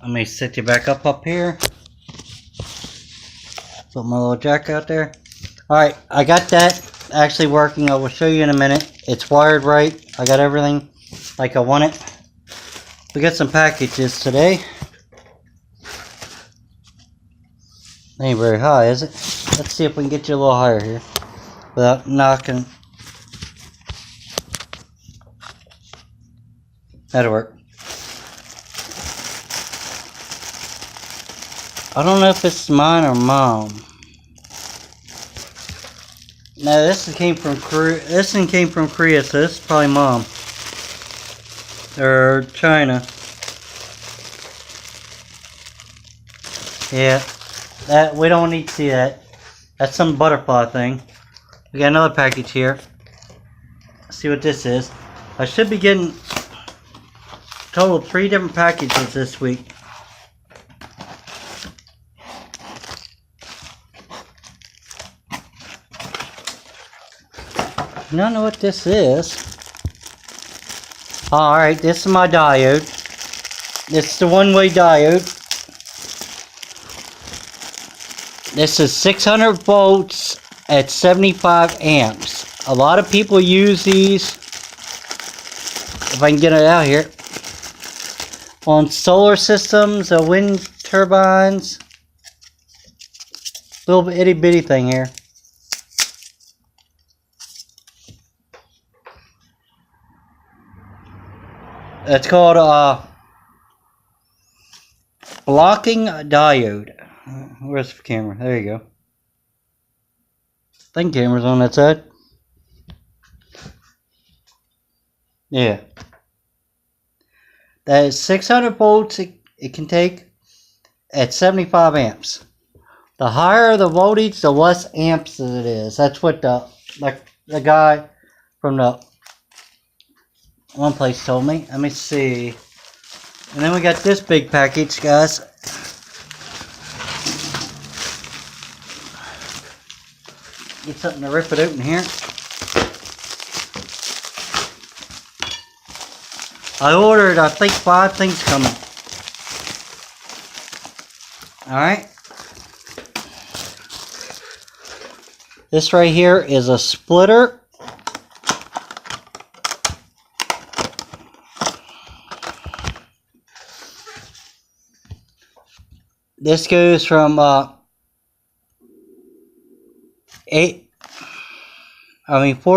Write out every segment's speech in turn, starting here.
Let me set you back up here. Put my little jack out there. Alright, I got that actually working. I will show you in a minute. It's wired right. I got everything like I want it. We got some packages today. Ain't very high, is it? Let's see if we can get you a little higher here without knocking. That'll work. I don't know if it's mine or mom. No, this one came from Korea. This one came from Korea, so this is probably mom or China. Yeah, that we don't need to see that. That's some butterfly thing. We got another package here. Let's see what this is. I should be getting a total of 3 different packages this week. I don't know what this is. Alright, this is my diode. It's the one-way diode. This is 600 volts at 75 amps. A lot of people use these, if I can get it out here, on solar systems, wind turbines. Little itty bitty thing here. It's called blocking diode. Where's the camera? There you go. I think camera's on that side. Yeah. That is 600 volts it can take at 75 amps. The higher the voltage, the less amps it is. That's what the guy from the one place told me. Let me see. And then we got this big package, guys. Get something to rip it open here. I ordered, I think, 5 things coming. Alright. This right here is a splitter. This goes from 4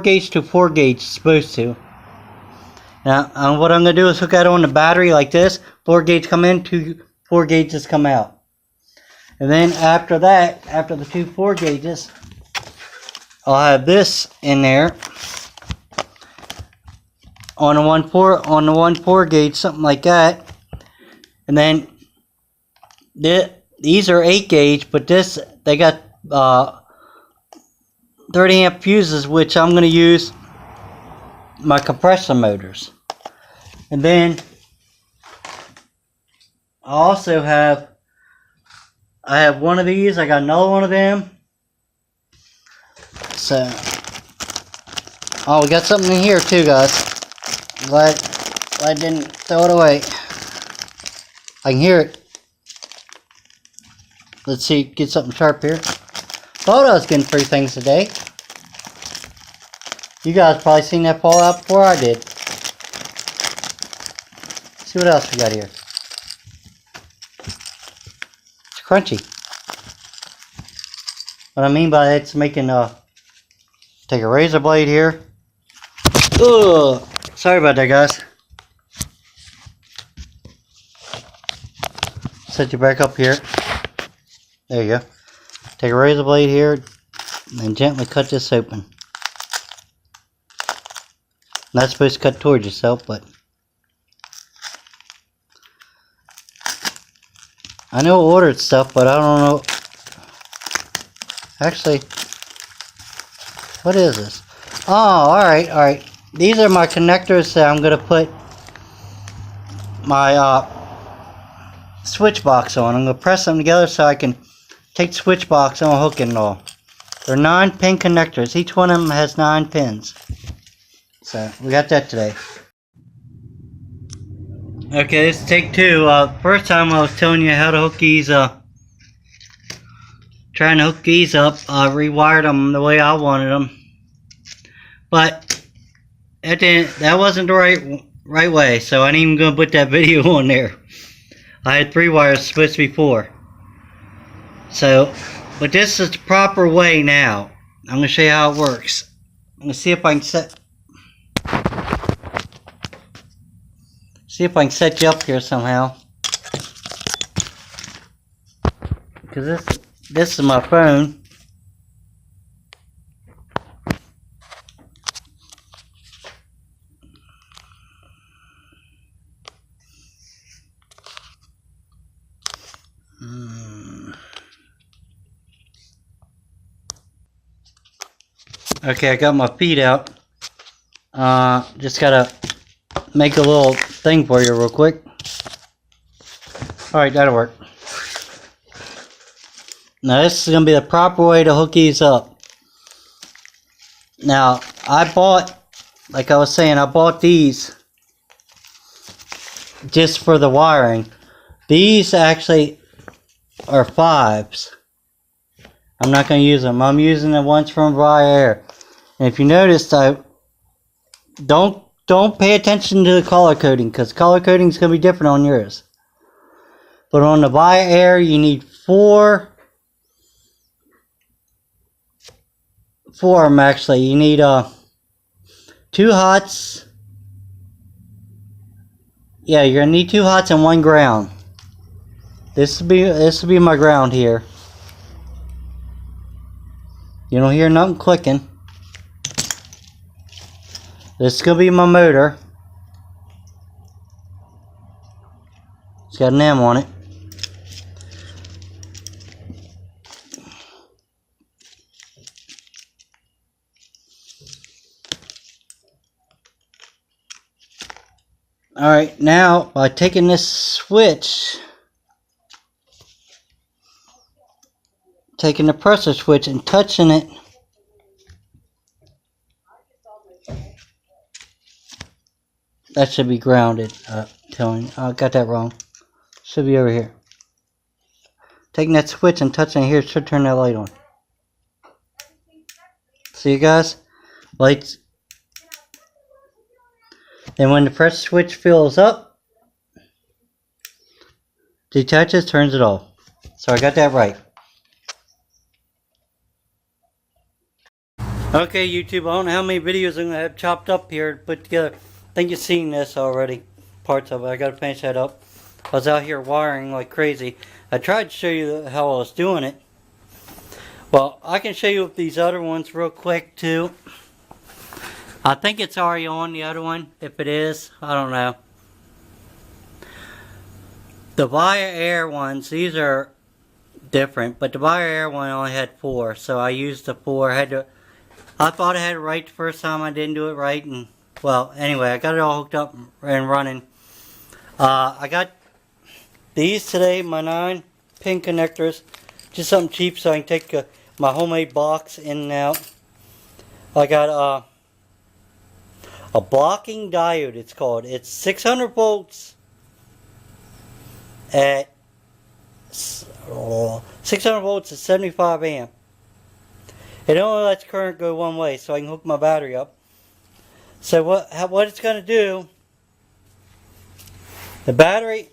gauge to 4 gauge, it's supposed to. Now, what I'm going to do is hook that on the battery like this. 4 gauge come in, 2 4 gauges come out. And then after that, after the 2 4 gauges, I'll have this in there on the 1 4 gauge, something like that. And then these are 8 gauge, but this, they got 30 amp fuses, which I'm going to use my compressor motors. And then I also have one of these. I got another one of them. So, oh, we got something in here too, guys. Glad I didn't throw it away. I can hear it. Let's see, get something sharp here. Thought I was getting 3 things today. You guys probably seen that fall out before I did. Let's see what else we got here. It's crunchy. What I mean by that, it's making take a razor blade here. Ugh, sorry about that, guys. Set you back up here. There you go. Take a razor blade here and gently cut this open. Not supposed to cut towards yourself, but I know I ordered stuff, but I don't know. Actually, what is this? Oh, alright. These are my connectors that I'm going to put my switch box on. I'm going to press them together so I can take the switch box and hook it and all. They're 9-pin connectors. Each one of them has 9 pins. So we got that today. Okay, this is take two. First time I was telling you how to hook these, trying to hook these up, rewired them the way I wanted them. But that wasn't the right way, so I ain't even gonna put that video on there. I had 3 wires, supposed to be 4. So, but this is the proper way now. I'm gonna show you how it works. I'm gonna see if I can set you up here somehow. Because this is my phone. Okay, I got my feet out. Just gotta make a little thing for you real quick. Alright, that'll work. Now this is gonna be the proper way to hook these up. Now, like I was saying, I bought these just for the wiring. These actually are 5s. I'm not going to use them. I'm using the ones from Air. And if you notice, I don't pay attention to the color coding, because color coding is going to be different on yours. But on the Air, you need 4 of them actually. You need 2 hots. Yeah, you're gonna need 2 hots and 1 ground. This will be my ground here. You don't hear nothing clicking. This is gonna be my motor. It's got an M on it. Alright, now by taking this switch, taking the pressure switch and touching it, that should be grounded. Telling you, I got that wrong. Should be over here. Taking that switch and touching it here should turn that light on. See you guys? Lights. And when the pressure switch fills up, detaches, turns it off. So I got that right. Okay, YouTube, I don't know how many videos I'm going to have chopped up here to put together. I think you've seen this already, parts of it. I got to finish that up. I was out here wiring like crazy. I tried to show you how I was doing it. Well, I can show you these other ones real quick too. I think it's already on the other one. If it is, I don't know. The Air ones, these are different, but the Air one only had 4, so I used the 4. I thought I had it right the first time. I didn't do it right, and well, anyway, I got it all hooked up and running. I got these today, my 9-pin connectors, just something cheap so I can take my homemade box in and out. I got a blocking diode, it's called. It's 600 volts at 600 volts at 75 amp. It only lets current go one way, so I can hook my battery up. So what it's going to do, the battery's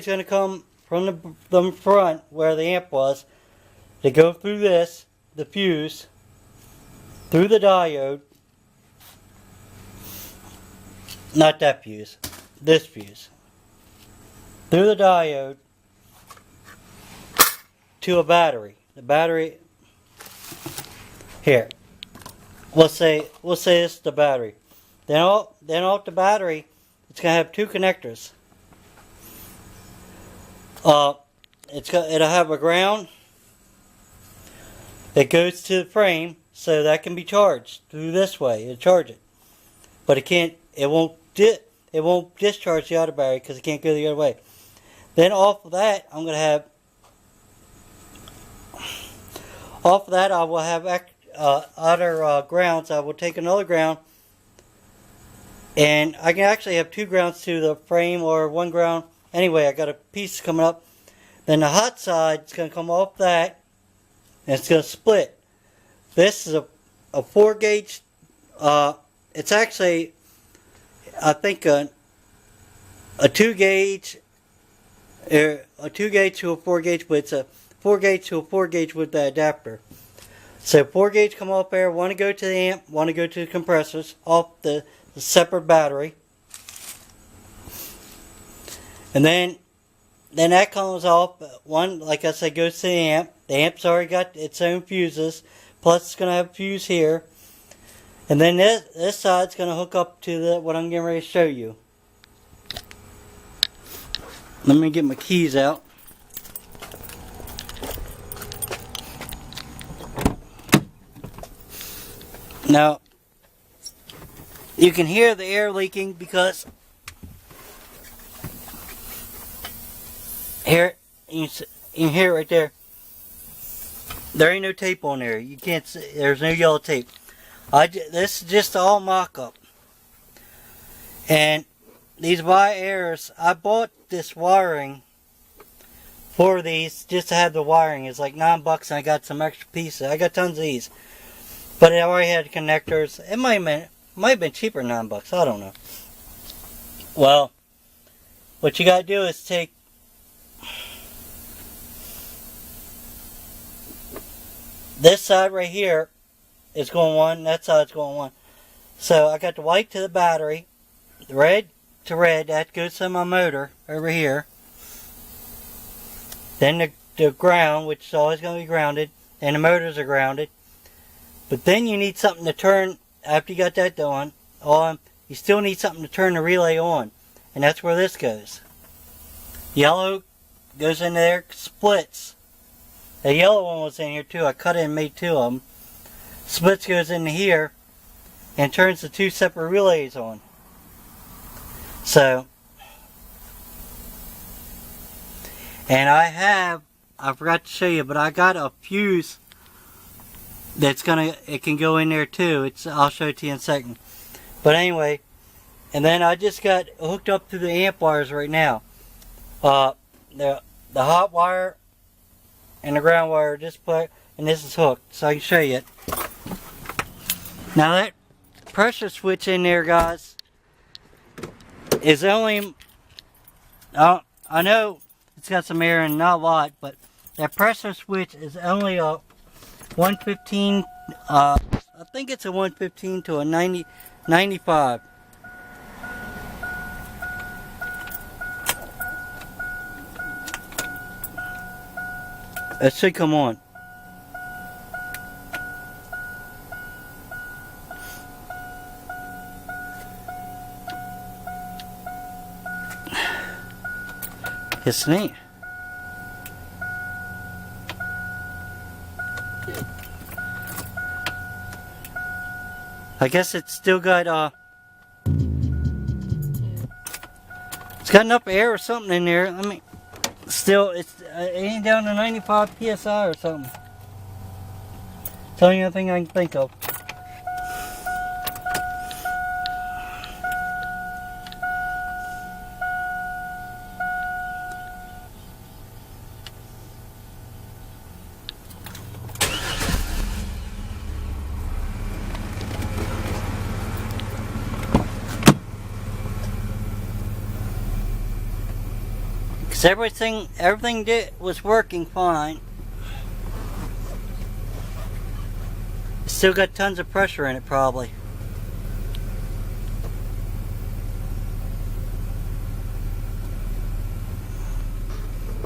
going to come from the front where the amp was, to go through this, the fuse, through the diode. Not that fuse, this fuse. Through the diode to a battery. The battery here. We'll say this is the battery. Then off the battery, it's gonna have 2 connectors. It'll have a ground that goes to the frame, so that can be charged through this way. It'll charge it, but it won't discharge the other battery because it can't go the other way. Then off of that, I will have other grounds. I will take another ground And I can actually have 2 grounds to the frame or 1 ground. Anyway, I got a piece coming up. Then the hot side is going to come off that, and it's going to split. This is a 4 gauge. It's actually, I think, a 2 gauge, a 2 gauge to a 4 gauge, but it's a 4 gauge to a 4 gauge with the adapter. So 4 gauge come off there, want to go to the amp, want to go to the compressors, off the separate battery. And then that comes off, one, like I said, goes to the amp. The amp's already got its own fuses, plus it's going to have a fuse here. And then this side's going to hook up to what I'm getting ready to show you. Let me get my keys out. Now, you can hear the air leaking because here, you can hear it right there. There ain't no tape on there. You can't see, there's no yellow tape. This is just all mock-up. And these Y-airs, I bought this wiring for these just to have the wiring. It's like $9 and I got some extra pieces. I got tons of these. But it already had connectors. It might have been cheaper than $9. I don't know. Well, what you got to do is take this side right here is going one, that side's going one. So I got the white to the battery, the red to red, that goes to my motor over here. Then the ground, which is always going to be grounded, and the motors are grounded. But then you need something to turn, after you got that done, you still need something to turn the relay on. And that's where this goes. Yellow goes in there, splits. The yellow one was in here too. I cut it and made 2 of them. Splits goes into here and turns the 2 separate relays on. So, and I forgot to show you, but I got a fuse that's it can go in there too. I'll show it to you in a second. But anyway, and then I just got hooked up to the amp wires right now. The hot wire and the ground wire just put, and this is hooked, so I can show you it. Now that pressure switch in there, guys, is only, I know it's got some air and not a lot, but that pressure switch is only a 115, I think it's a 115 to a 95. It should come on. It's neat. I guess it's still got it's got enough air or something in there. Let me. Still, it ain't down to 95 psi or something. It's the only other thing I can think of. Everything was working fine. Still got tons of pressure in it probably.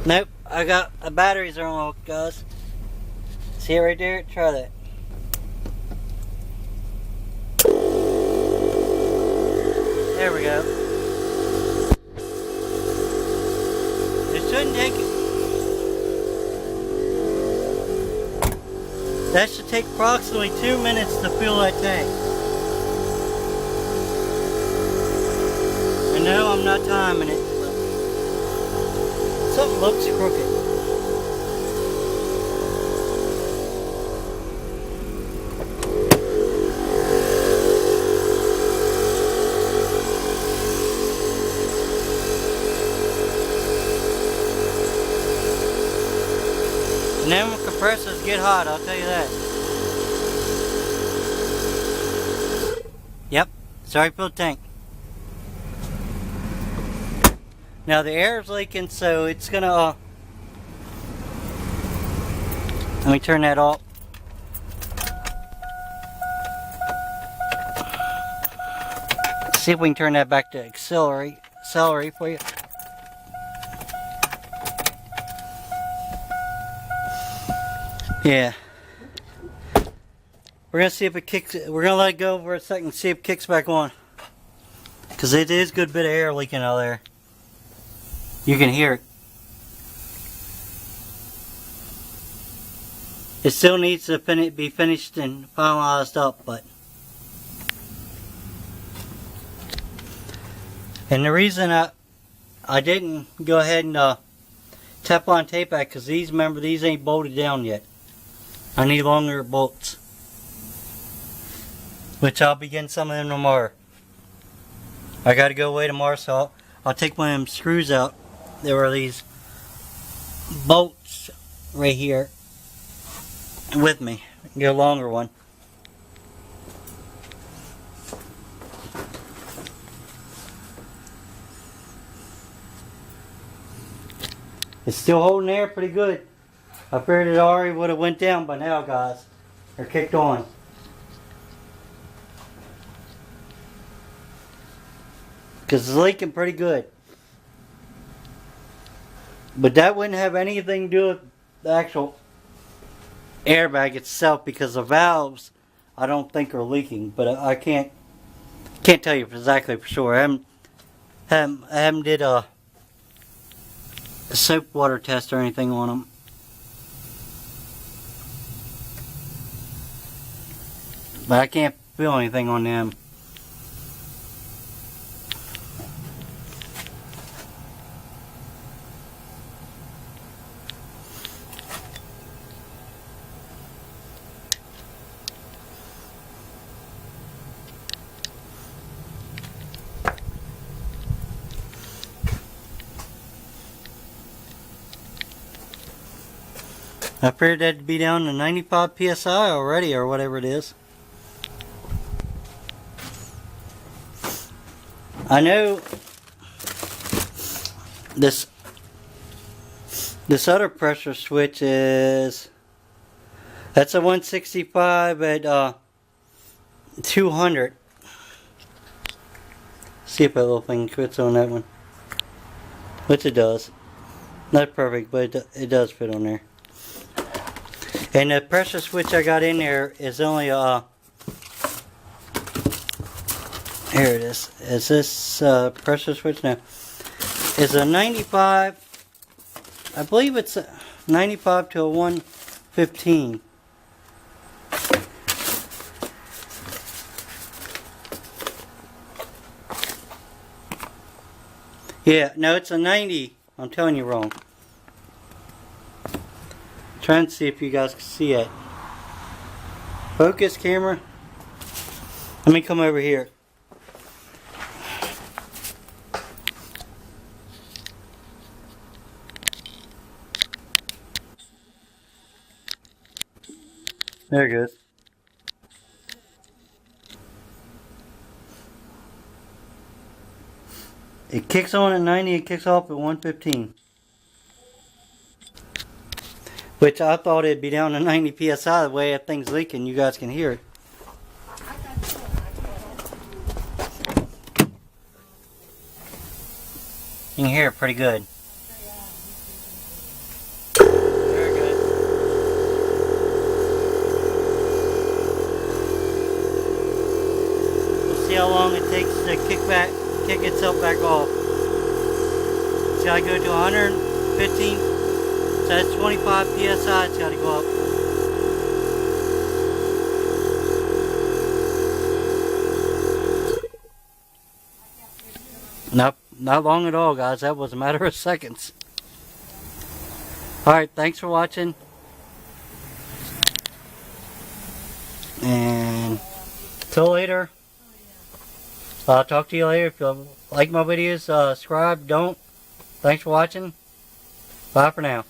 Nope, I got the batteries are on, guys. See it right there? Try that. There we go. Shouldn't take it. That should take approximately 2 minutes to fill that tank. I know I'm not timing it, but something looks crooked. And them compressors get hot, I'll tell you that. Yep, sorry for the tank. Now the air is leaking, so it's gonna, let me turn that off. See if we can turn that back to accelerate for you. Yeah. We're gonna see if it kicks. We're gonna let it go for a second and see if it kicks back on. Cause it is a good bit of air leaking out there. You can hear it. It still needs to be finished and finalized up, but. And the reason I didn't go ahead and Teflon tape that, because remember, these ain't bolted down yet. I need longer bolts, which I'll be getting some of them tomorrow. I got to go away tomorrow, so I'll take one of them screws out. There were these bolts right here with me. Get a longer one. It's still holding air pretty good. I figured it already would have went down by now, guys. Or kicked on. Because it's leaking pretty good. But that wouldn't have anything to do with the actual airbag itself, because the valves I don't think are leaking. But I can't tell you exactly for sure. I haven't did a soap water test or anything on them. But I can't feel anything on them. I figured that'd be down to 95 psi already, or whatever it is. I know this other pressure switch that's a 165 at 200. See if that little thing fits on that one, which it does. Not perfect, but it does fit on there. And the pressure switch I got in there is only here it is. Is this pressure switch now? It's a 95. I believe it's a 95 to a 115. Yeah, no, it's a 90. I'm telling you wrong. Trying to see if you guys can see it. Focus camera. Let me come over here. There it goes. It kicks on at 90, it kicks off at 115. Which I thought it'd be down to 90 psi the way that thing's leaking. You guys can hear it. You can hear it pretty good. Very good. We'll see how long it takes to kick itself back off. See, I go to 115. So that's 25 psi, it's got to go up. Nope, not long at all, guys. That was a matter of seconds. Alright, thanks for watching. And till later. I'll talk to you later. If you like my videos, subscribe. Don't. Thanks for watching. Bye for now.